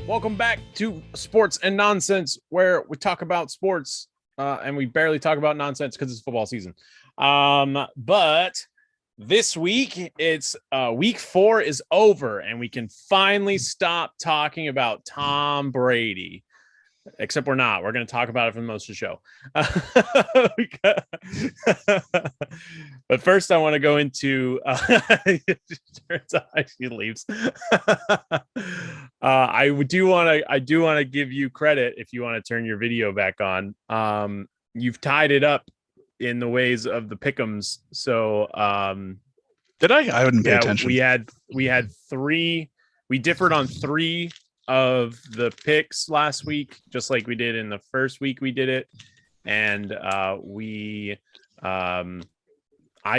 Welcome back to Sports and Nonsense, where we talk about sports and we barely talk about nonsense because it's football season. But this week, it's week 4 is over, and we can finally stop talking about Tom Brady. Except we're not. We're going to talk about it for most of the show. But first, I want to go into. Turns out she leaves. I do want to give you credit if you want to turn your video back on. You've tied it up in the ways of the pick'ems. So did I? I wouldn't pay attention. We had 3. We differed on 3 of the picks last week, just like we did in the first week we did it, and I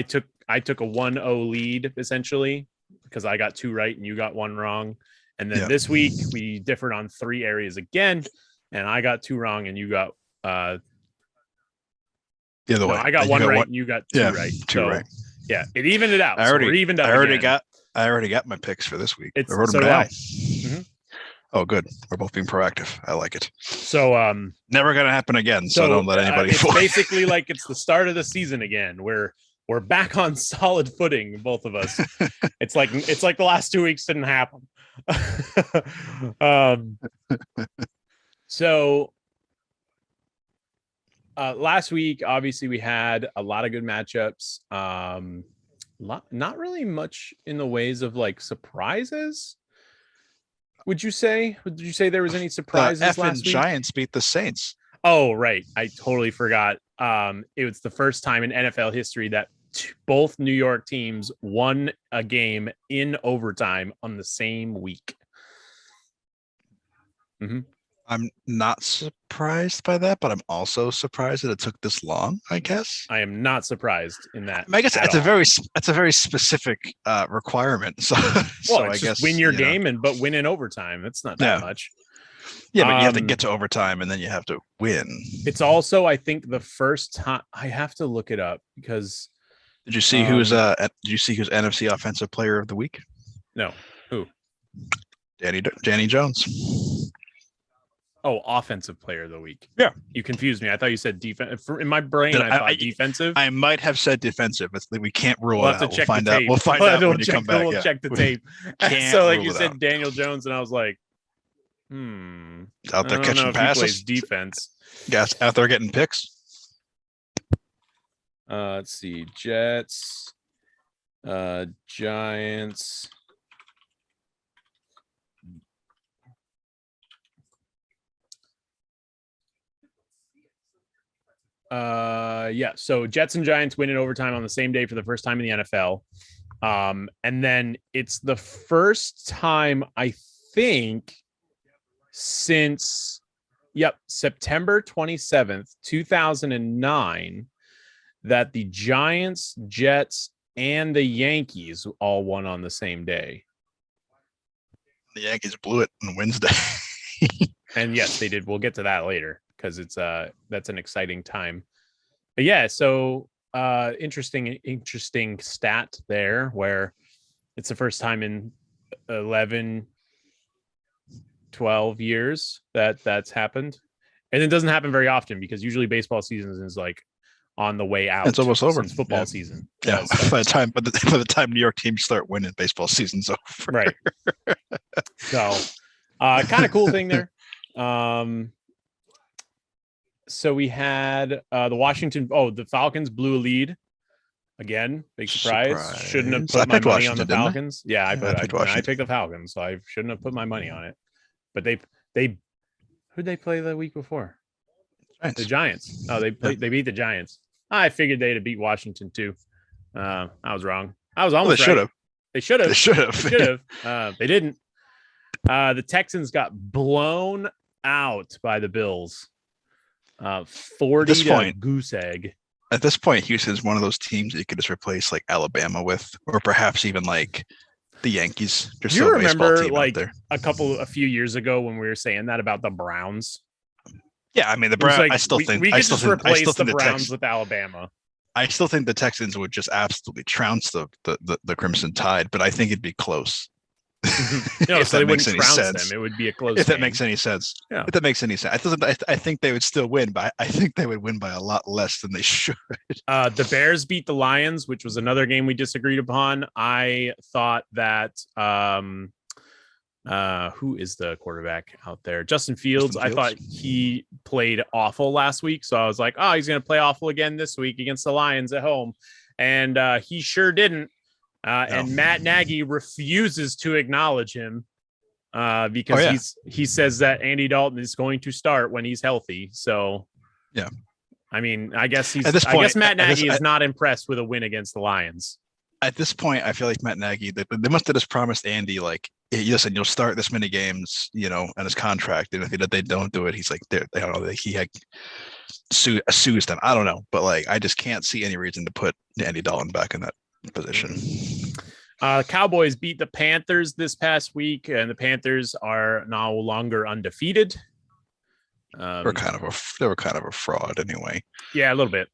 took a 1-0 lead essentially because I got 2 right and you got 1 wrong, and then this week we differed on 3 areas again, and I got 2 wrong and you got the other way. I got 1 right and you got 2 right. 2 right. Yeah, it evened it out. I already got my picks for this week. I wrote them so down. Mm-hmm. Oh, good. We're both being proactive. I like it. So never gonna happen again. So don't let anybody. It's basically like it's the start of the season again. We're back on solid footing, both of us. It's like the last 2 weeks didn't happen. So last week, obviously, we had a lot of good matchups. Not really much in the ways of like surprises. Would you say there was any surprises last week? Giants beat the Saints. Oh, right. I totally forgot. It was the first time in NFL history that both New York teams won a game in overtime on the same week. Mm-hmm. I'm not surprised by that, but I'm also surprised that it took this long, I guess. I am not surprised in that. I guess that's a very specific requirement. So, I guess win your game but win in overtime. It's not that much. Yeah, but you have to get to overtime and then you have to win. It's also, I think, the first time. I have to look it up because. Did you see who's NFC Offensive Player of the Week? No. Who? Danny Jones. Oh, offensive player of the week. Yeah. You confused me. I thought you said defense. In my brain, I thought defensive. I might have said defensive. We can't rule it out. We'll find out. We'll find out when you come back. We'll check the tape. So like you said, Daniel Jones, and I was like, out there catching passes. He plays defense. Yes, out there getting picks. Let's see. Jets, Giants. So Jets and Giants win in overtime on the same day for the first time in the NFL. And then it's the first time, I think, since September 27th, 2009, that the Giants, Jets, and the Yankees all won on the same day. The Yankees blew it on Wednesday. And yes, they did. We'll get to that later, because it's that's an exciting time. But yeah, so interesting stat there, where it's the first time in 11, 12 years that's happened. And it doesn't happen very often, because usually baseball season is like on the way out. It's almost over. Since football season. Yeah. By the time New York teams start winning, baseball season's over. Right. So kind of cool thing there. So we had the Falcons blew a lead again. Big surprise. Shouldn't have put my money on the Falcons. Yeah, I picked the Falcons, so I shouldn't have put my money on it. But who'd they play the week before? Giants. The Giants. Oh, they beat the Giants. I figured they'd have beat Washington too. I was wrong. I was almost right. They should have. They didn't. The Texans got blown out by the Bills. 40 to goose egg. At this point, Houston's one of those teams that you could just replace like Alabama with, or perhaps even like the Yankees. Do you remember like a few years ago when we were saying that about the Browns? Yeah, I mean the Browns. Like, I still think we could just replace the Browns with Alabama. I still think the Texans would just absolutely trounce the Crimson Tide, but I think it'd be close. No, If so that they makes wouldn't any trounce sense. them. It would be a close If that game. makes any sense. Yeah. If that makes any sense. I think they would still win, but I think they would win by a lot less than they should. The Bears beat the Lions, which was another game we disagreed upon. I thought that who is the quarterback out there? Justin Fields. I thought he played awful last week, so I was like, oh, he's going to play awful again this week against the Lions at home, and he sure didn't. No. And Matt Nagy refuses to acknowledge him because he says that Andy Dalton is going to start when he's healthy. So yeah, I mean, I guess I guess Matt Nagy is not impressed with a win against the Lions. At this point, I feel like Matt Nagy, they must have just promised Andy, like, hey, listen, you'll start this many games, on his contract. And if they don't do it, he's like, they don't know, he had sues them. I don't know. But, like, I just can't see any reason to put Andy Dalton back in that position. Cowboys beat the Panthers this past week, and the Panthers are no longer undefeated. They were kind of a fraud anyway. Yeah, a little bit.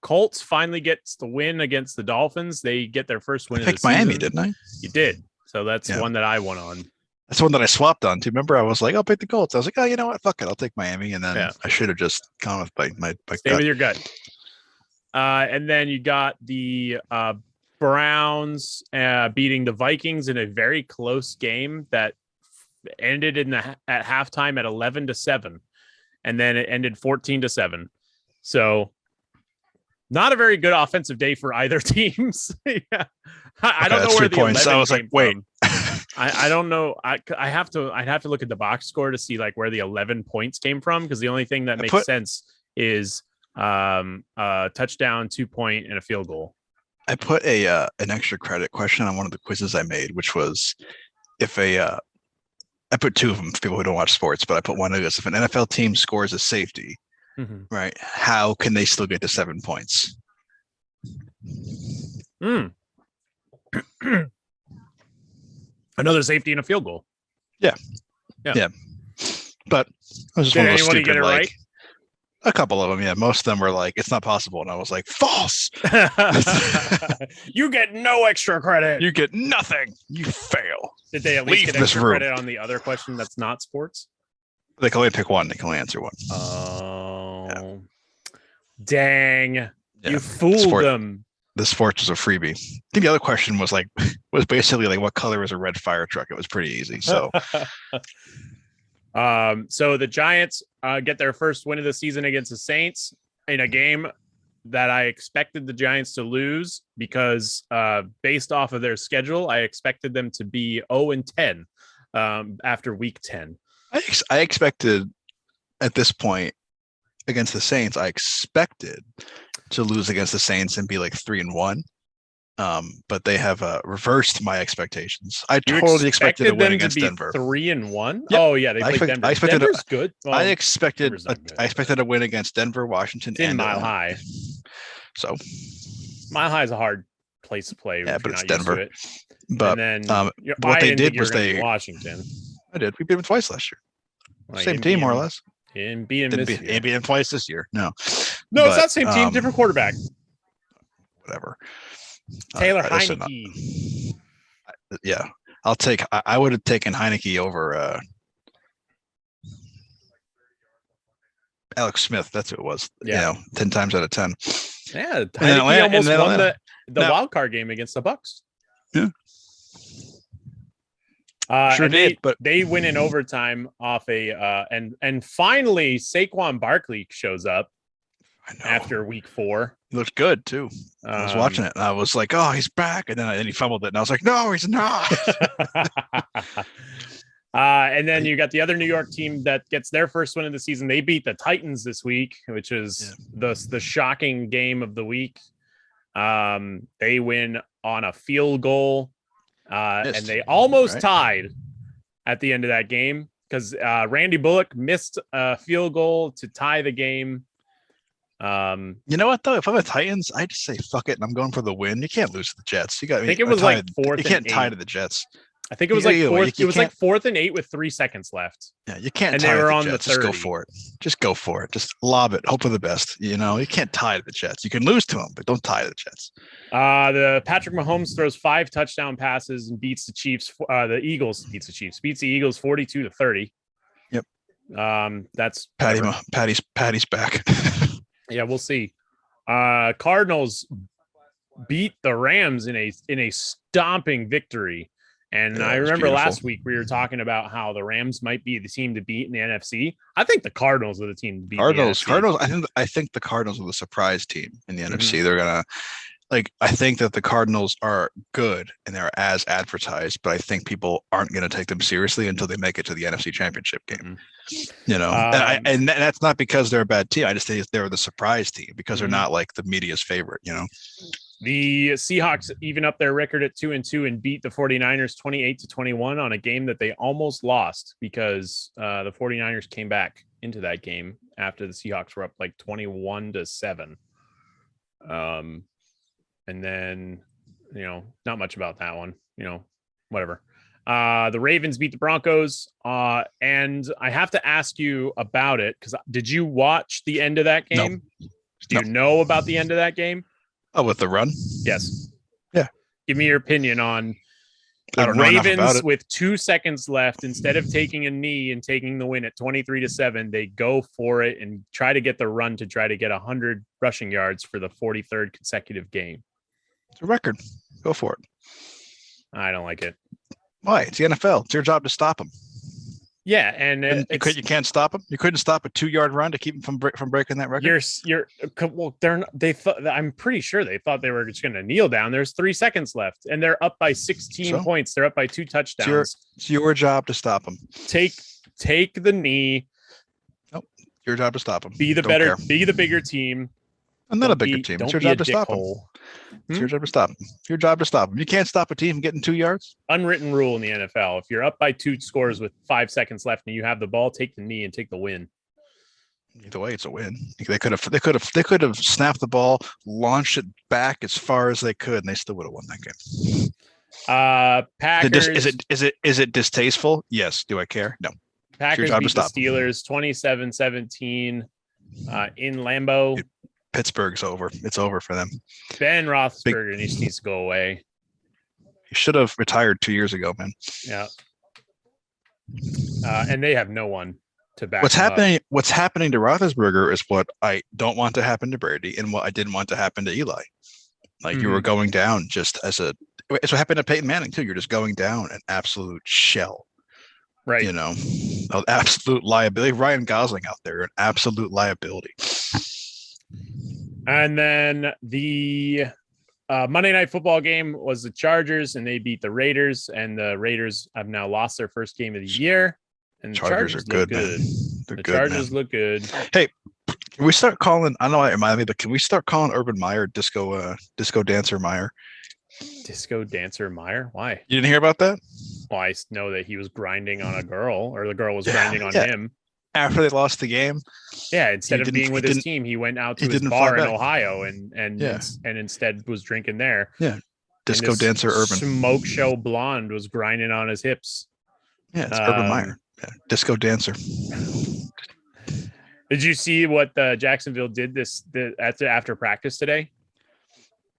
Colts finally gets the win against the Dolphins. They get their first win. I picked Miami, didn't I? You did. So that's one that I won on. That's one that I swapped on too. Remember, I was like, I'll pick the Colts. I was like, oh, you know what? Fuck it. I'll take Miami. And then I should have just gone with my Stay with your gut. And then you got the Browns beating the Vikings in a very close game that ended at halftime at 11-7, and then it ended 14-7. So not a very good offensive day for either teams. Yeah. I don't know where the 11 I was like, wait. I don't know. I'd have to look at the box score to see like where the 11 points came from, because the only thing that makes sense is a touchdown, 2-point, and a field goal. I put an extra credit question on one of the quizzes I made, which was I put two of them for people who don't watch sports, but I put one of this: if an NFL team scores a safety, right, how can they still get to 7 points? Another safety and a field goal. Yeah. But I was just one of those stupid, like, right? A couple of them, yeah. Most of them were like, it's not possible. And I was like, false. You get no extra credit. You get nothing. You fail. Did they at least get extra credit on the other question that's not sports? They can only pick one. They can only answer one. Oh, dang. Yeah. You fooled them. The sports was a freebie. I think the other question was basically like, what color is a red fire truck? It was pretty easy. So so the Giants get their first win of the season against the Saints in a game that I expected the Giants to lose because based off of their schedule, I expected them to be 0-10 after week 10. I expected at this point against the Saints, I expected to lose against the Saints and be like 3-1. But they have reversed my expectations. I totally expected to win against Denver. 3-1. Yep. Oh yeah, they played Denver. Denver's good. Well, I expected a win against Denver, Washington, and Mile High. So Mile High is a hard place to play. Yeah, but it's Denver. But and then, what they did was Washington. I did. We beat them twice last year. Well, same team, more or less. And beat him this year. Beat him twice this year. No, it's not same team, different quarterback. Whatever. Taylor Heineke. Yeah, I'll take. I would have taken Heineke over Alex Smith. That's who it was. Yeah, 10 times out of 10. Yeah, Heineke almost won the wild card game against the Bucs. Yeah. Sure did, but they win in overtime off and finally Saquon Barkley shows up after week 4. He looked good too. I was watching it and I was like, "Oh, he's back!" And then he fumbled it, and I was like, "No, he's not." And then you got the other New York team that gets their first win of the season. They beat the Titans this week, which is the shocking game of the week. They win on a field goal. And they almost tied at the end of that game because Randy Bullock missed a field goal to tie the game. You know what though? If I'm the Titans, I just say fuck it, and I'm going for the win. You can't lose to the Jets. You got. I think it was like 4th. You can't tie to the Jets. I think it was like fourth. It was like 4th and 8 with 3 seconds left. Yeah, you can't. And tie they were the on Jets. the 30. Just go for it. Just go for it. Just lob it. Hope for the best. You can't tie to the Jets. You can lose to them, but don't tie to the Jets. The Patrick Mahomes throws 5 touchdown passes and beats the Chiefs. The Eagles beats the Chiefs. Beats the Eagles 42-30. Yep. That's Patty's back. Yeah, we'll see. Cardinals beat the Rams in a stomping victory. And I remember last week we were talking about how the Rams might be the team to beat in the NFC. I think the Cardinals are the team to beat. Cardinals. I think the Cardinals are the surprise team in the NFC. They're gonna I think that the Cardinals are good and they're as advertised, but I think people aren't going to take them seriously until they make it to the NFC Championship game. And that's not because they're a bad team. I just think they're the surprise team because they're not like the media's favorite. The Seahawks even up their record at 2-2 and beat the 49ers 28-21 on a game that they almost lost because the 49ers came back into that game after the Seahawks were up like 21-7. And then, not much about that one, whatever. The Ravens beat the Broncos. And I have to ask you about it because did you watch the end of that game? No. Do you know about the end of that game? Oh, with the run? Yes. Yeah. Give me your opinion on the Ravens with 2 seconds left. Instead of taking a knee and taking the win at 23-7, they go for it and try to get the run to try to get 100 rushing yards for the 43rd consecutive game. It's a record. Go for it. I don't like it. Why? It's the NFL. It's your job to stop them. Yeah, and you can't stop them. You couldn't stop a 2-yard run to keep them from breaking that record. I'm pretty sure they thought they were just going to kneel down. There's 3 seconds left, and they're up by 16 points. They're up by 2 touchdowns. It's your job to stop them. Take the knee. Nope. Your job to stop them. Be the bigger team. I'm not a bigger team. It's your job to stop them. It's your job to stop them. Your job to stop them. You can't stop a team from getting 2 yards. Unwritten rule in the NFL. If you're up by 2 scores with 5 seconds left and you have the ball, take the knee and take the win. Either way, it's a win. They could have snapped the ball, launched it back as far as they could, and they still would have won that game. Packers. Is it distasteful? Yes. Do I care? No. Packers beat the Steelers 27-17 in Lambeau. Dude, Pittsburgh's over. It's over for them. Ben Roethlisberger needs to go away. He should have retired 2 years ago, man. Yeah. And they have no one to back. What's happening to Roethlisberger is what I don't want to happen to Brady and what I didn't want to happen to Eli. You were going down just it's what happened to Peyton Manning too. You're just going down an absolute shell. Right. An absolute liability. Ryan Gosling out there, an absolute liability. And then the Monday Night Football game was the Chargers, and they beat the Raiders. And the Raiders have now lost their first game of the year. And the Chargers are good. The Chargers look good. Hey, can we start calling? I don't know why it reminded me, but can we start calling Urban Meyer Disco Dancer Meyer? Disco Dancer Meyer? Why? You didn't hear about that? Well, I know that he was grinding on a girl, or the girl was grinding on him. After they lost the game, instead of being with his team, he went out to his bar in Ohio and instead was drinking there. Yeah, Disco Dancer Urban. Smoke Show Blonde was grinding on his hips. Yeah, it's Urban Meyer. Yeah, Disco Dancer. Did you see what Jacksonville did after practice today?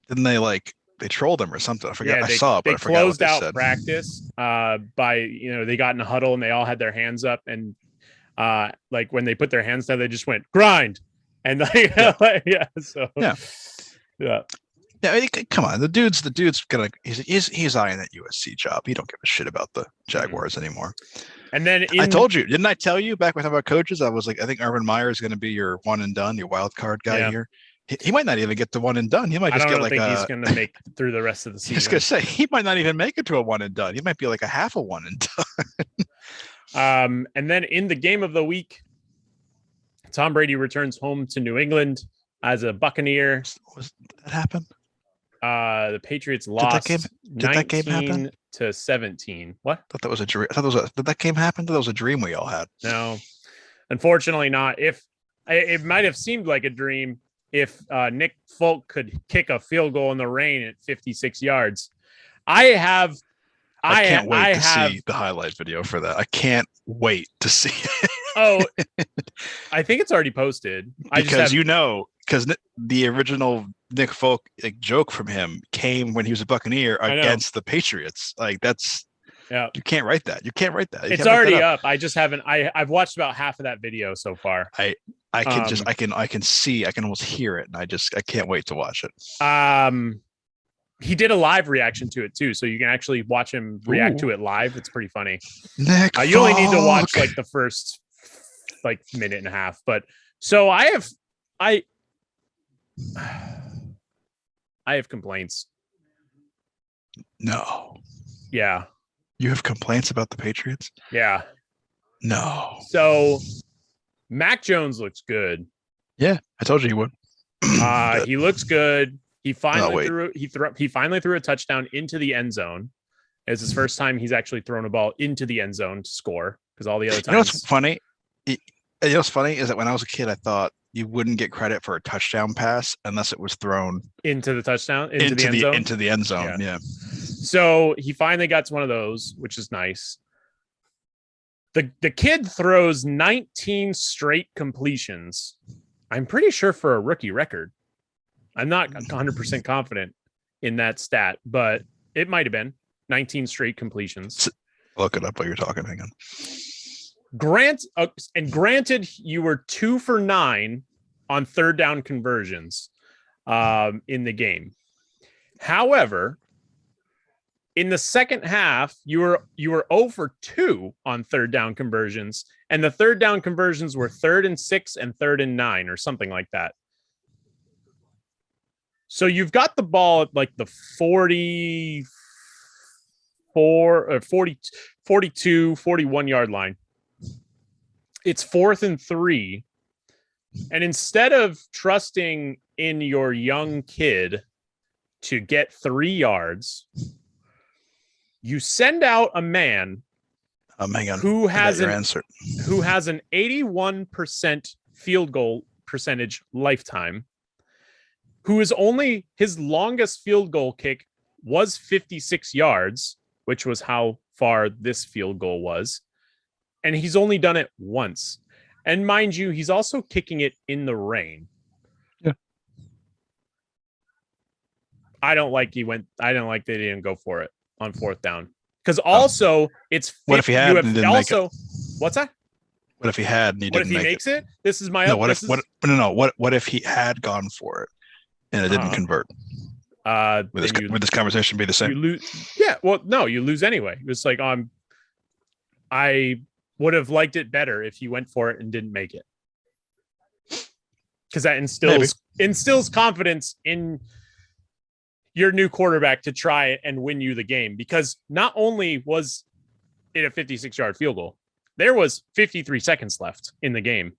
Didn't they trolled him or something? I forgot. Yeah, I saw it, but I forgot what they said. They closed out practice by they got in a huddle and they all had their hands up and when they put their hands down, they just went grind and Yeah, I mean, come on, the dude's gonna he's eyeing that USC job. He don't give a shit about the Jaguars anymore. And then I told you, didn't I tell you back when I talked about coaches? I was like, I think Urban Meyer is going to be your one and done, your wild card guy here. He might not even get to one and done. He might just get like he's going to make through the rest of the season. I was going to say he might not even make it to a one and done. He might be like a half a one and done. And then in the game of the week, Tom Brady returns home to New England as a Buccaneer. Did that happen? The Patriots lost. Did that game happen? 19-17. What? I thought that was a dream. Did that game happen? That was a dream we all had. No, unfortunately not. If it might have seemed like a dream if Nick Folk could kick a field goal in the rain at 56 yards. I have I can't wait to see the highlight video for that. I can't wait to see it. Oh, I think it's already posted. Because the original Nick Folk joke from him came when he was a Buccaneer against the Patriots. Like that's you can't write that. You can't write that. It's already up. I just haven't. I've watched about half of that video so far. I can see. I can almost hear it, and I can't wait to watch it. He did a live reaction to it too, so you can actually watch him react to it live. It's pretty funny. Nick, you only need to watch like the first minute and a half. But so I have complaints. No. Yeah. You have complaints about the Patriots? Yeah. No. So Mac Jones looks good. Yeah, I told you he would. He looks good. He finally threw a touchdown into the end zone. It's his first time he's actually thrown a ball into the end zone to score, because all the other times. You know what's funny? What's funny is that when I was a kid, I thought you wouldn't get credit for a touchdown pass unless it was thrown into the touchdown, into the end zone. Yeah. So he finally got one of those, which is nice. The kid throws 19 straight completions. I'm pretty sure for a rookie record. I'm not 100% confident in that stat, but it might have been 19 straight completions. Look it up while you're talking. Hang on. Granted, you were 2 for 9 on third down conversions in the game. However, in the second half, you were 0 for 2 on third down conversions, and the third down conversions were 3rd and 6 and 3rd and 9 or something like that. So you've got the ball at like the 44 or 40, 42, 41 yard line. It's 4th and 3. And instead of trusting in your young kid to get 3 yards, you send out a man who has an 81% field goal percentage lifetime, who is only his longest field goal kick was 56 yards, which was how far this field goal was. And he's only done it once. And mind you, he's also kicking it in the rain. Yeah. I don't like they didn't go for it on 4th down. Because also it's what if he had and didn't make it? What's that? What if he had and he didn't make it? What if he makes it? This is my what if he had gone for it and it didn't convert? Would this conversation be the same? You lose. Yeah, well, no, you lose anyway. It's like I would have liked it better if he went for it and didn't make it, because that instills confidence in your new quarterback to try and win you the game. Because not only was it a 56-yard field goal, there was 53 seconds left in the game,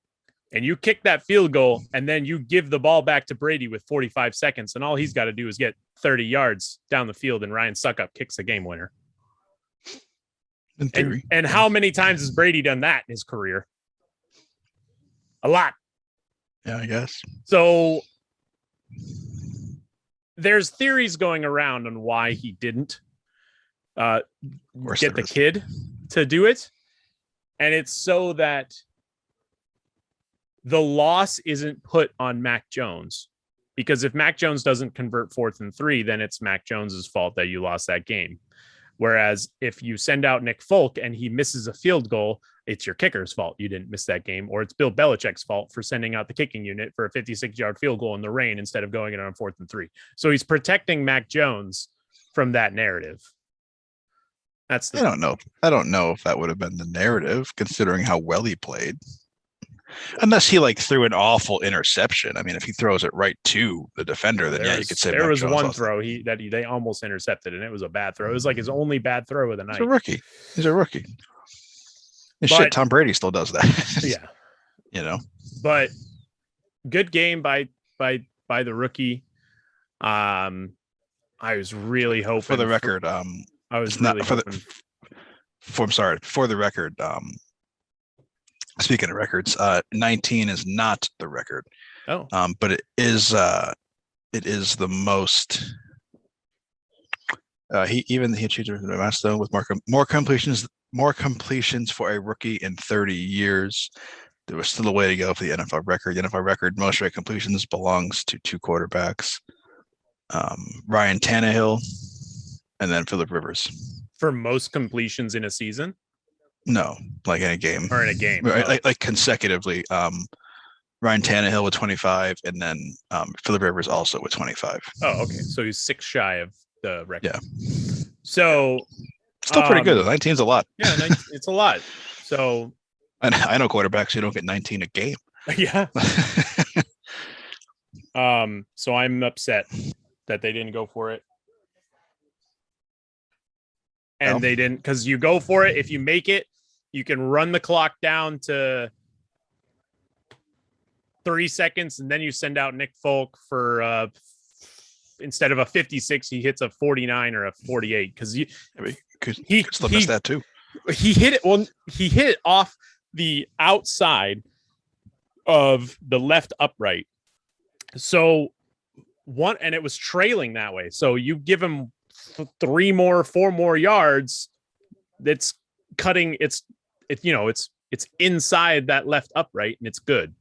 and you kick that field goal, and then you give the ball back to Brady with 45 seconds, and all he's got to do is get 30 yards down the field, and Ryan Suckup kicks the game winner. In theory. And how many times has Brady done that in his career? A lot. Yeah, I guess. So there's theories going around on why he didn't get the kid to do it. And it's so that the loss isn't put on Mac Jones. Because if Mac Jones doesn't convert 4th and 3, then it's Mac Jones's fault that you lost that game. Whereas if you send out Nick Folk and he misses a field goal, it's your kicker's fault you didn't miss that game, or it's Bill Belichick's fault for sending out the kicking unit for a 56-yard field goal in the rain instead of going in on 4th and 3. So he's protecting Mac Jones from that narrative. I don't know if that would have been the narrative, considering how well he played. Unless he threw an awful interception. I mean, if he throws it right to the defender, then you could say there was one throw they almost intercepted, and it was a bad throw. It was like his only bad throw of the night. He's a rookie. Shit, Tom Brady still does that. Yeah. But good game by the rookie. I was really hoping for the record. For the record. Speaking of records, 19 is not the record. Oh. But it is the most He achieved a milestone with more completions for a rookie in 30 years. There was still a way to go for the NFL record. The NFL record, most rate completions, belongs to two quarterbacks, Ryan Tannehill and then Phillip Rivers. For most completions in a season? No, like in a game. Or in a game. Like consecutively. Ryan Tannehill with 25, and then Phillip Rivers also with 25. Oh, okay. So he's 6 shy of the record. Yeah. So still pretty good. 19's a lot. Yeah, it's a lot. So I know quarterbacks who don't get 19 a game. Yeah. So I'm upset that they didn't go for it. And they didn't, because you go for it. If you make it, you can run the clock down to 3 seconds, and then you send out Nick Folk for instead of a 56, he hits a 49 or a 48 because he still missed that too. He hit it. Well, he hit it off the outside of the left upright. So and it was trailing that way. So you give him 4 more yards. That's cutting. It's inside that left upright, and it's good.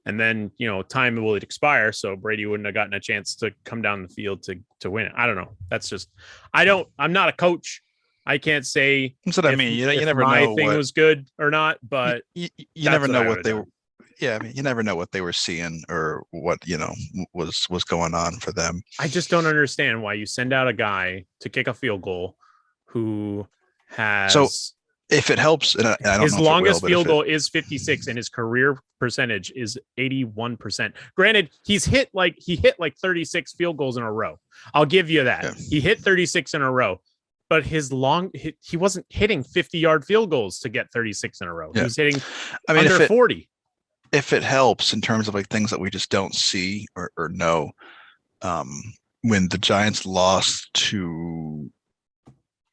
And then, time will expire. So Brady wouldn't have gotten a chance to come down the field to win it. I don't know. That's just, I'm not a coach. I can't say. That's what I mean. You never know. My thing was good or not, but you never know what they were. Yeah. I mean, you never know what they were seeing or what, was going on for them. I just don't understand why you send out a guy to kick a field goal who has. So if it helps, and I don't his know longest field goal is 56 and his career percentage is 81%. Granted, he hit like 36 field goals in a row. I'll give you that. Yeah. He hit 36 in a row, but he wasn't hitting 50-yard field goals to get 36 in a row. Yeah. He was hitting under 40. If it helps in terms of like things that we just don't see or know, when the Giants lost to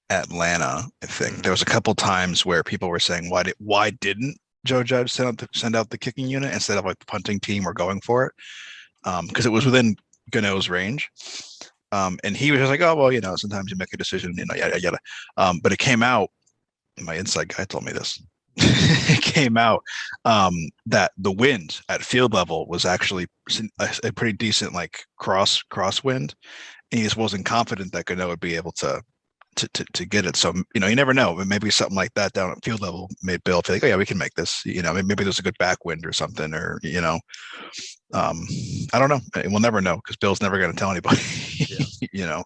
Atlanta, I think there was a couple times where people were saying, why didn't Joe Judge send out the kicking unit instead of like the punting team or going for it? Because it was within Gano's range. And he was just like, oh, well, sometimes you make a decision, yada. But it came out, my inside guy told me this. It came out that the wind at field level was actually a pretty decent like crosswind, and he just wasn't confident that Gano would be able to get it. So you never know, but maybe something like that down at field level made Bill feel like, oh yeah, we can make this. Maybe there's a good backwind or something, or I don't know. We'll never know because Bill's never going to tell anybody. Yeah.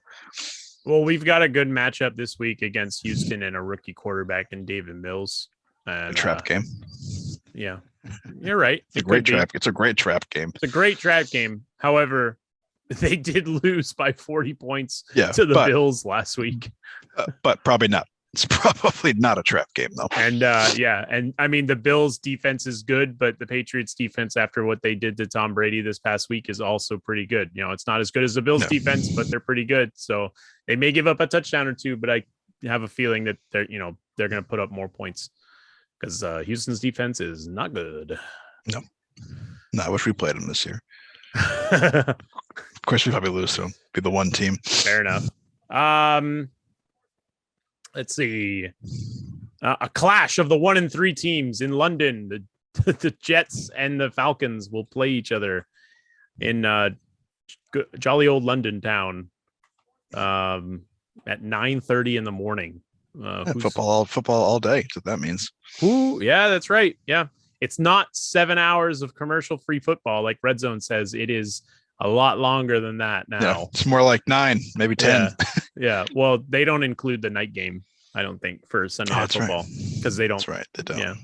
Well, we've got a good matchup this week against Houston and a rookie quarterback in David Mills. And, a trap game. Yeah, you're right. It's a great trap game. It's a great trap game. However, they did lose by 40 points to the Bills last week. But probably not. It's probably not a trap game, though. And and I mean, the Bills defense is good, but the Patriots defense, after what they did to Tom Brady this past week, is also pretty good. It's not as good as the Bills defense, but they're pretty good. So they may give up a touchdown or two, but I have a feeling that they're going to put up more points because Houston's defense is not good. No, I wish we played them this year. Of course, we probably lose to them. Be the one team. Fair enough. Let's see. A clash of the 1-3 teams in London. The Jets and the Falcons will play each other in jolly old London town at 9:30 in the morning. Football all day. That's what that means. Yeah, that's right. Yeah. It's not 7 hours of commercial-free football like Red Zone says. It is a lot longer than that now. Yeah, it's more like 9, maybe 10. Yeah. Well, they don't include the night game, I don't think, for Sunday Night Football because they don't. That's right. They don't. Yeah.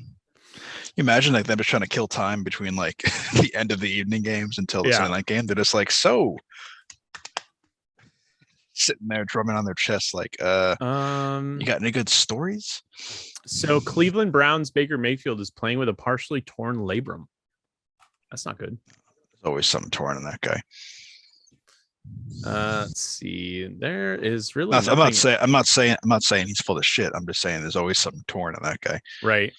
You imagine like them just trying to kill time between like the end of the evening games until the Sunday night game. They're just like, sitting there drumming on their chest like, you got any good stories? So Cleveland Browns Baker Mayfield is playing with a partially torn labrum. That's not good. There's always something torn in that guy. Let's see. There is really I'm not saying he's full of shit. I'm just saying there's always something torn in that guy. Right.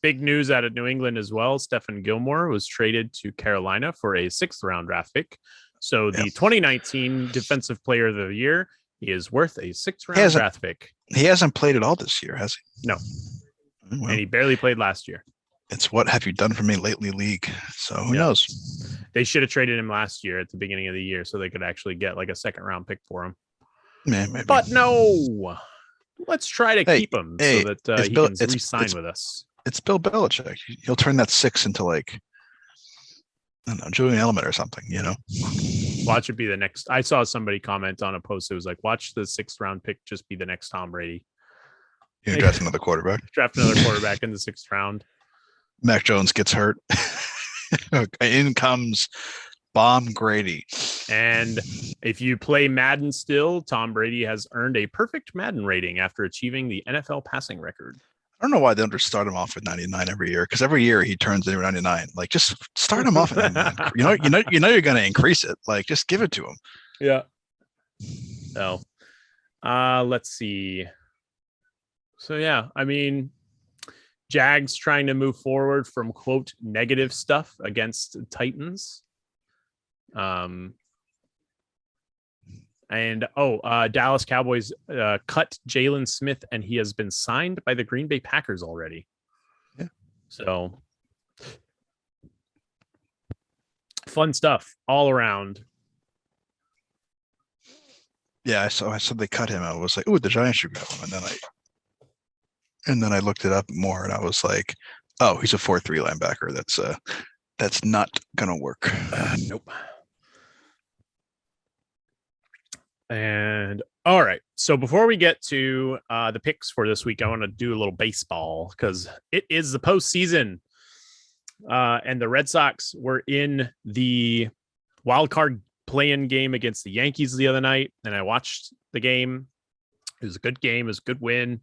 Big news out of New England as well. Stephen Gilmore was traded to Carolina for a 6th round draft pick. So the 2019 Defensive Player of the Year, he is worth a 6th-round draft pick. He hasn't played at all this year, has he? No. Well, and he barely played last year. It's what have you done for me lately league. So who knows? They should have traded him last year at the beginning of the year so they could actually get like a 2nd-round pick for him. Yeah, maybe. But no, let's try to keep him so that he can re-sign with us. It's Bill Belichick. He'll turn that 6 into like, I don't know, Julian Edelman or something, Watch it be the next. I saw somebody comment on a post. It was like, watch the 6th-round pick just be the next Tom Brady. You draft another quarterback. Draft another quarterback in the 6th round. Mac Jones gets hurt. In comes Bomb Grady. And if you play Madden still, Tom Brady has earned a perfect Madden rating after achieving the NFL passing record. I don't know why they don't start him off with 99 every year, because every year he turns into 99. Like, just start him off at 99. You're going to increase it. Like, just give it to him. Yeah. So, let's see. So, yeah, I mean, Jags trying to move forward from, quote, negative stuff against Titans. Dallas Cowboys cut Jalen Smith, and he has been signed by the Green Bay Packers already. Yeah. So, fun stuff all around. Yeah, I saw they cut him. I was like, "Ooh, the Giants should grab him." And then I looked it up more, and I was like, "Oh, he's a 4-3 linebacker. That's not gonna work." Nope. And all right, so before we get to the picks for this week, I want to do a little baseball because it is the postseason, and the Red Sox were in the wild card play-in game against the Yankees the other night, and I watched the game. It was a good game. It was a good win.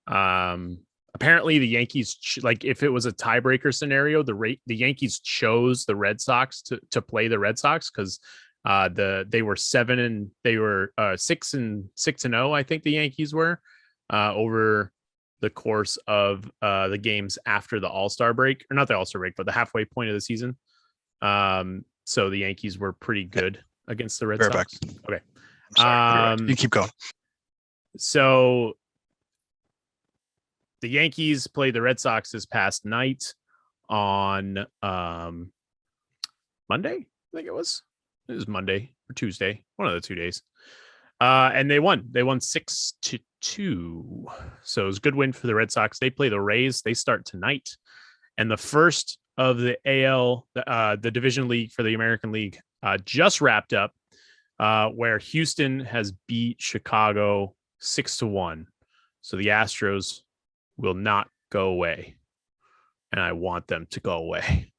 Apparently the Yankees, if it was a tiebreaker scenario, the Yankees chose the Red Sox to play the Red Sox because they were 6-0. I think the Yankees were over the course of the games after the All-Star break, or not the All-Star break, but the halfway point of the season. So the Yankees were pretty good against the Red Sox. Back. Okay. I'm sorry. You keep going. So the Yankees played the Red Sox this past night on Monday. I think it was Monday or Tuesday, one of the 2 days. And they won. They won 6-2. So it was a good win for the Red Sox. They play the Rays. They start tonight. And the first of the AL, the division league for the American League, just wrapped up, where Houston has beat Chicago 6-1. So the Astros will not go away. And I want them to go away.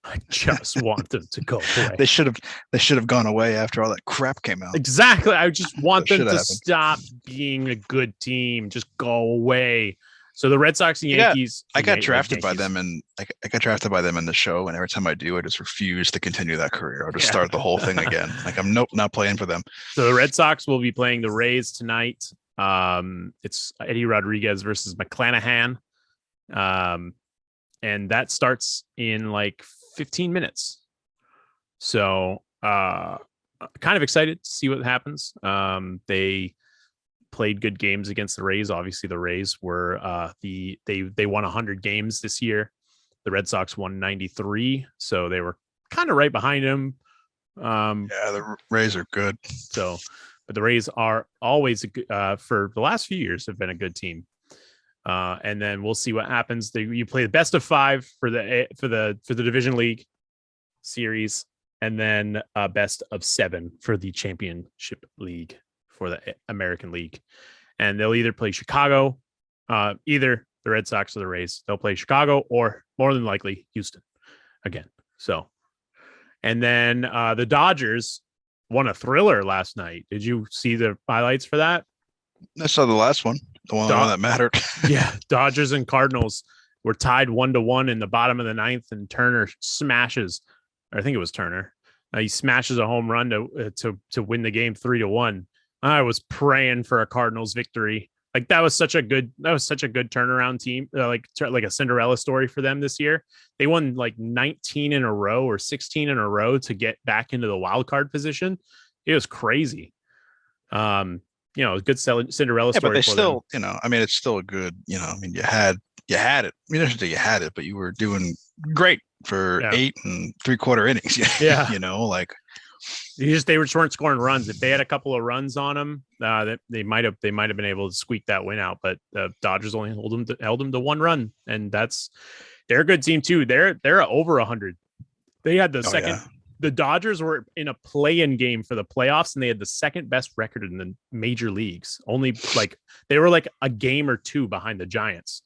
I just want them to go away. They should have gone away after all that crap came out. Exactly. I just want them to stop being a good team. Just go away. So the Red Sox and Yankees. I got drafted by them, and I got drafted by them in the show. And every time I do, I just refuse to continue that career. I'll just start the whole thing again. Like not playing for them. So the Red Sox will be playing the Rays tonight. It's Eddie Rodriguez versus McClanahan. And that starts in like 15 minutes. So kind of excited to see what happens. They played good games against the Rays. Obviously, the Rays were they won 100 games this year. The Red Sox won 93, so they were kind of right behind them. The Rays are good. So, but the Rays are always for the last few years have been a good team. And then we'll see what happens. You play the best of 5 for the division league series, and then best of 7 for the championship league for the American League. And they'll either play Chicago, either the Red Sox or the Rays. They'll play Chicago or more than likely Houston again. So, and then the Dodgers won a thriller last night. Did you see the highlights for that? I saw the last one, the one that mattered. Yeah, Dodgers and Cardinals were tied 1-1 in the bottom of the 9th, and Turner smashes. I think it was Turner. He smashes a home run to win the game 3-1. I was praying for a Cardinals victory. Like that was such a good turnaround team, like a Cinderella story for them this year. They won like 19 in a row or 16 in a row to get back into the wild card position. It was crazy. Good Cinderella story. Yeah, but they for still, them. I mean, it's still a good, I mean, you had it. I mean, I shouldn't say you had it, but you were doing great for 8 3/4 innings. Yeah. Like they just weren't scoring runs. If they had a couple of runs on them, that they might have been able to squeak that win out. But the Dodgers only held them to 1 run, and they're a good team too. They're over 100. They had the second. Yeah. The Dodgers were in a play-in game for the playoffs, and they had the second best record in the major leagues. Only they were like a game or 2 behind the Giants.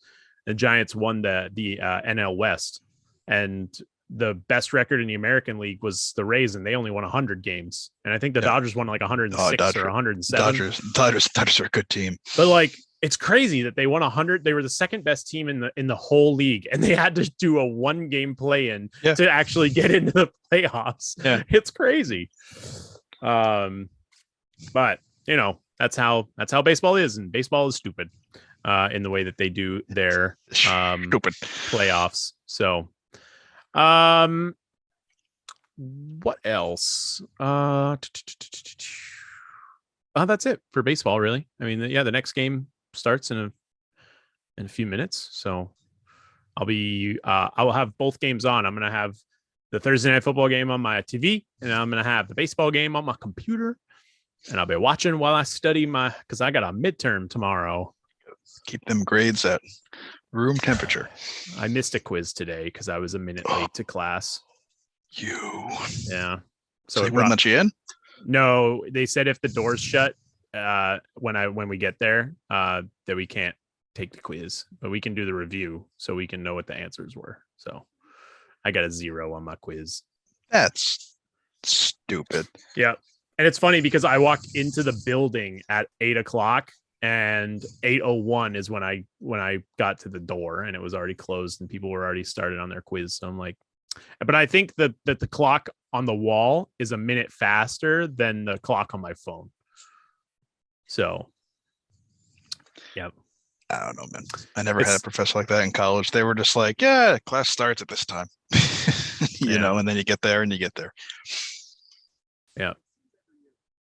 The Giants won the NL West, and the best record in the American League was the Rays, and they only won 100 games. And I think the Dodgers won like 106 or 107. Dodgers are a good team. But like, it's crazy that they won 100. They were the second best team in the whole league, and they had to do a 1-game play-in to actually get into the playoffs. Yeah. It's crazy. But that's how baseball is, and baseball is stupid in the way that they do their stupid playoffs. So what else? That's it for baseball, really. I mean, the next game starts in a few minutes, so I will have both games on. I'm gonna have the Thursday night football game on my TV, and I'm gonna have the baseball game on my computer, and I'll be watching while I study because I got a midterm tomorrow. Keep them grades at room temperature. I missed a quiz today because I was a minute late to class. Yeah. So it wouldn't let you in? No, they said if the doors shut when we get there, that we can't take the quiz, but we can do the review so we can know what the answers were. So I got a 0 on my quiz. That's stupid. Yeah. And it's funny because I walked into the building at 8:00, and 8:01 is when I got to the door, and it was already closed and people were already started on their quiz. So I'm like, but I think that the clock on the wall is a minute faster than the clock on my phone. So, yeah. I don't know, man. I never had a professor like that in college. They were just like, yeah, class starts at this time, and then you get there. Yeah.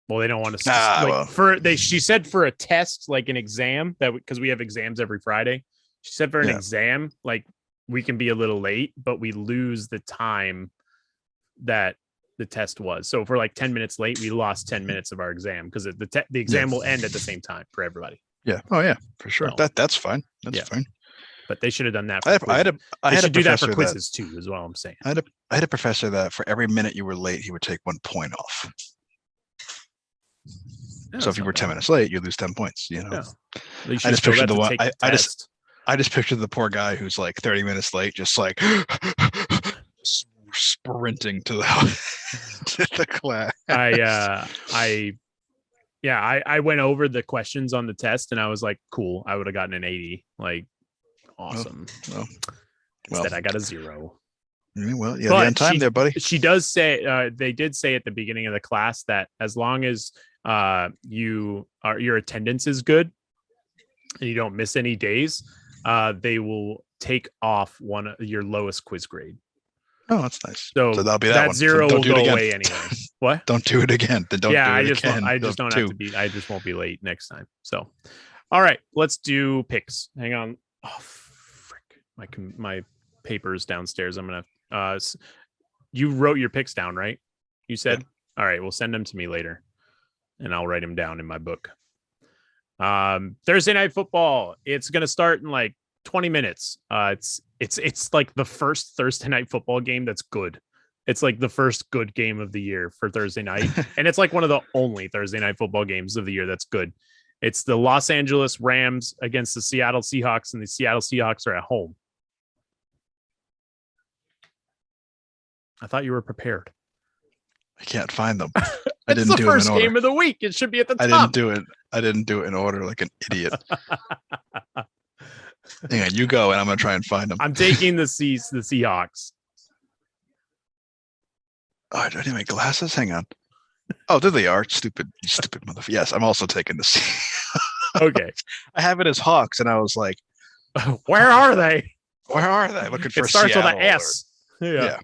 Well, they don't want to. She said for a test, like an exam, because we have exams every Friday. She said for an exam, like we can be a little late, but we lose the time that the test was. So if we're like 10 minutes late, we lost 10 minutes of our exam because the exam will end at the same time for everybody. Yeah. Oh yeah, for sure. So, that's fine. That's fine. But they should have done that. I should do that for quizzes too, is what I'm saying. I had a professor that for every minute you were late, he would take 1 point off. Yeah, so if you were 10 minutes late, you lose 10 points. Yeah. I just pictured the one. I just pictured the poor guy who's like 30 minutes late, just like sprinting to the class. I went over the questions on the test, and I was like, cool. I would have gotten an 80. Like, awesome. Instead, I got a 0. Well, you're on time there, buddy. She does say they did say at the beginning of the class that as long as your attendance is good and you don't miss any days, they will take off your lowest quiz grade. Oh, that's nice. So that'll be that 0 will go away anyway. What? Don't do it again. I just don't have to be. I just won't be late next time. So, all right, let's do picks. Hang on. Oh, frick! My paper's downstairs. I'm gonna. You wrote your picks down, right? You said. Yeah. All right. Well, send them to me later, and I'll write them down in my book. Thursday night football. It's gonna start in like 20 minutes. It's like the first Thursday night football game that's good. It's like the first good game of the year for Thursday night. And it's like one of the only Thursday night football games of the year that's good. It's the Los Angeles Rams against the Seattle Seahawks, and the Seattle Seahawks are at home. I thought you were prepared. I can't find them. I didn't do it in order. It's the first game of the week. It should be at the top. I didn't do it in order like an idiot. Hang on, you go, and I'm gonna try and find them. I'm taking the Seahawks. Oh, do I need my glasses? Hang on. Oh, there they are. Stupid motherfucker. Yes, I'm also taking the Seahawks. Okay. I have it as Hawks, and I was like, Where are they? where are they? Looking for It starts with Seattle an S. yeah.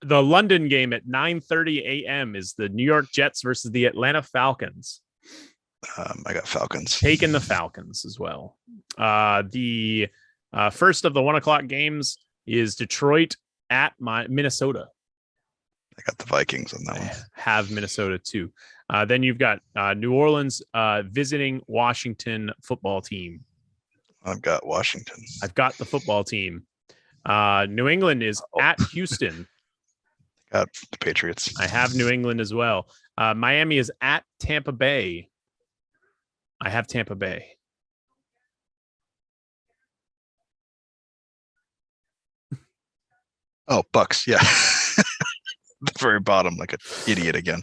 The London game at 9:30 a.m. is the New York Jets versus the Atlanta Falcons. I got Falcons. Taking the Falcons as well. The first of the 1:00 games is Detroit at Minnesota. I got the Vikings on that one. Have Minnesota too. Then you've got New Orleans visiting Washington football team. I've got Washington. I've got the football team. New England is at Houston. Got the Patriots. I have New England as well. Miami is at Tampa Bay. I have Tampa Bay. Oh, Bucs. Yeah. The very bottom, like an idiot again.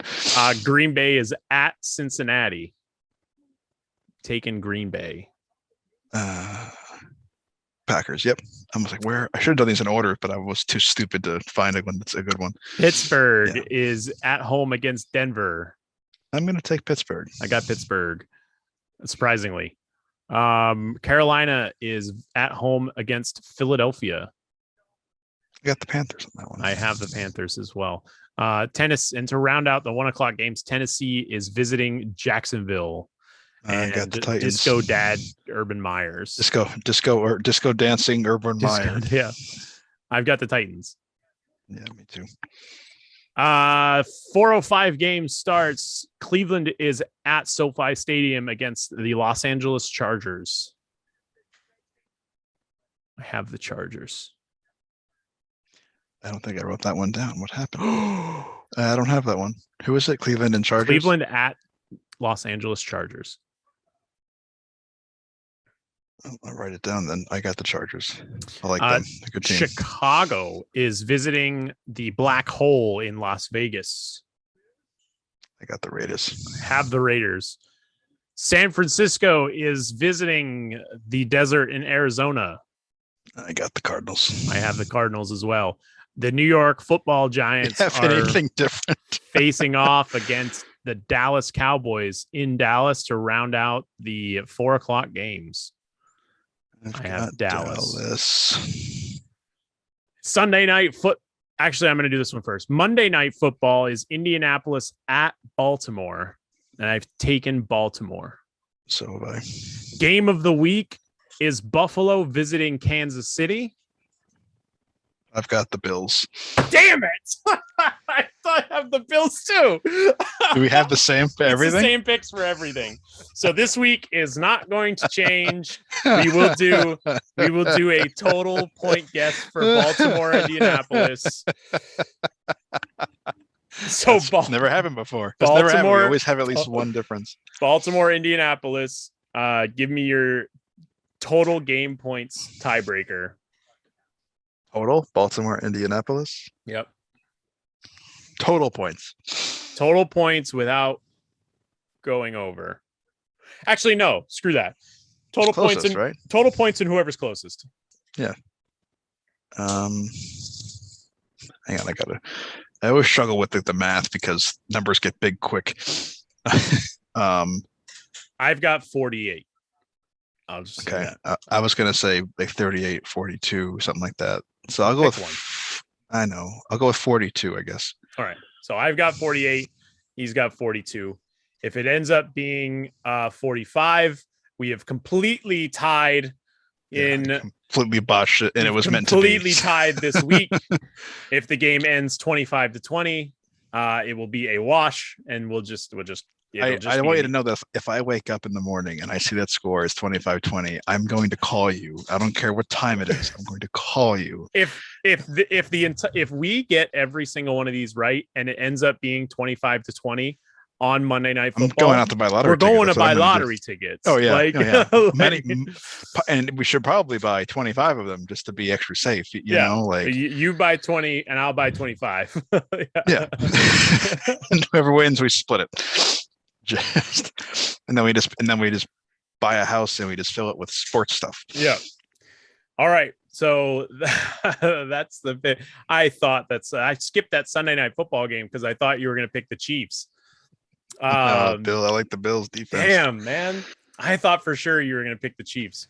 Green Bay is at Cincinnati. Taking Green Bay. Packers. Yep. I was like, where? I should have done these in order, but I was too stupid to find one that's a good one. Pittsburgh is at home against Denver. I'm going to take Pittsburgh. I got Pittsburgh. Surprisingly. Carolina is at home against Philadelphia. I got the Panthers on that one. I have the Panthers as well. Tennis, and to round out the 1:00 games, Tennessee is visiting Jacksonville. I got the Titans. Disco Dad Urban Myers. Disco dancing Urban Myers. Yeah. I've got the Titans. Yeah, me too. 4:05 game starts. Cleveland is at SoFi Stadium against the Los Angeles Chargers. I have the Chargers. I don't think I wrote that one down. What happened? I don't have that one. Who is it? Cleveland and Chargers? Cleveland at Los Angeles Chargers. I'll write it down then. I got the Chargers. I like them. A good team. Chicago is visiting the Black Hole in Las Vegas. I got the Raiders. Have the Raiders. San Francisco is visiting the desert in Arizona. I got the Cardinals. I have the Cardinals as well. The New York Football Giants are anything different facing off against the Dallas Cowboys in Dallas to round out the 4:00 games. I have Dallas. Sunday night Actually, I'm going to do this one first. Monday night football is Indianapolis at Baltimore, and I've taken Baltimore. So have I. Game of the week is Buffalo visiting Kansas City. I've got the Bills. Damn it! I thought I have the Bills too. Do we have the same for everything? It's the same picks for everything. So this week is not going to change. We will do a total point guess for Baltimore, Indianapolis. So never happened before. It's never happened. We always have at least one difference. Baltimore, Indianapolis. Give me your total game points tiebreaker. Total Baltimore, Indianapolis. Yep. Total points. Total points without going over. Actually, no. Screw that. Total points in right? Total points in whoever's closest. Yeah. Hang on, I always struggle with the math because numbers get big quick. I've got 48. I'll just say that. I was gonna say like 38, 42, something like that. So I'll go with one. I know. I'll go with 42, I guess. All right. So I've got 48. He's got 42. If it ends up being 45, we have completely tied completely botched it, and it was meant to be completely tied this week. If the game ends 25-20, it will be a wash, and we'll just I want you to know that if I wake up in the morning and I see that score is 25-20, I'm going to call you. I don't care what time it is. I'm going to call you. If we get every single one of these right and it ends up being 25-20 on Monday Night Football, I'm going out to buy lottery. We're going to buy lottery tickets. Oh yeah, and we should probably buy 25 of them just to be extra safe. You know, like you buy 20 and I'll buy 25. Yeah. And whoever wins, we split it. And then we just buy a house and we just fill it with sports stuff. Yeah. All right. So that's the bit. I skipped that Sunday Night Football game because I thought you were going to pick the Chiefs. Bill, I like the Bills defense. Damn, man. I thought for sure you were going to pick the Chiefs.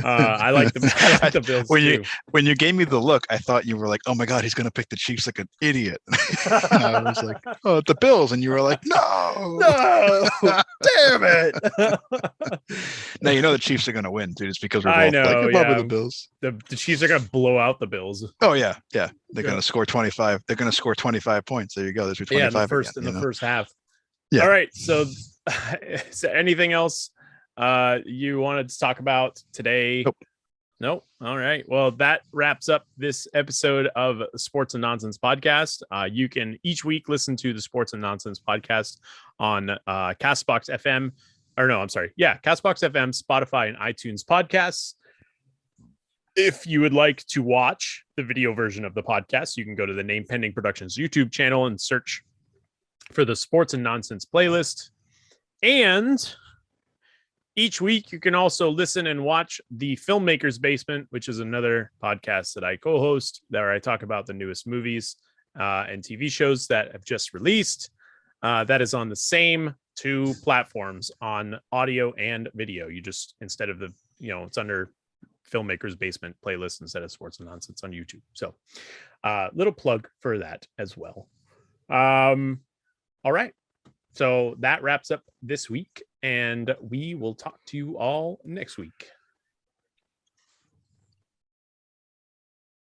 I like the Bills when you gave me the look, I thought you were like, "Oh my God, he's going to pick the Chiefs like an idiot." And I was like, "Oh, the Bills," and you were like, "No, no, damn it." Now you know the Chiefs are going to win, dude. It's because we're I both know, like, "Love the Bills." The Chiefs are going to blow out the Bills. Oh yeah, yeah. They're going to score 25. They're going to score 25 points. There you go. There's 25 in the first half. Yeah. All right. So, is there anything else you wanted to talk about today? Nope. All right. Well, that wraps up this episode of the Sports and Nonsense podcast. You can each week listen to the Sports and Nonsense podcast on CastboxFM. Or no, I'm sorry. Yeah, CastboxFM, Spotify, and iTunes podcasts. If you would like to watch the video version of the podcast, you can go to the Name Pending Productions YouTube channel and search for the Sports and Nonsense playlist. And each week, you can also listen and watch the Filmmaker's Basement, which is another podcast that I co-host, where I talk about the newest movies and TV shows that have just released. That is on the same two platforms, on audio and video. You just, instead of it's under Filmmaker's Basement playlist instead of Sports and Nonsense on YouTube. So little plug for that as well. All right. So that wraps up this week, and we will talk to you all next week.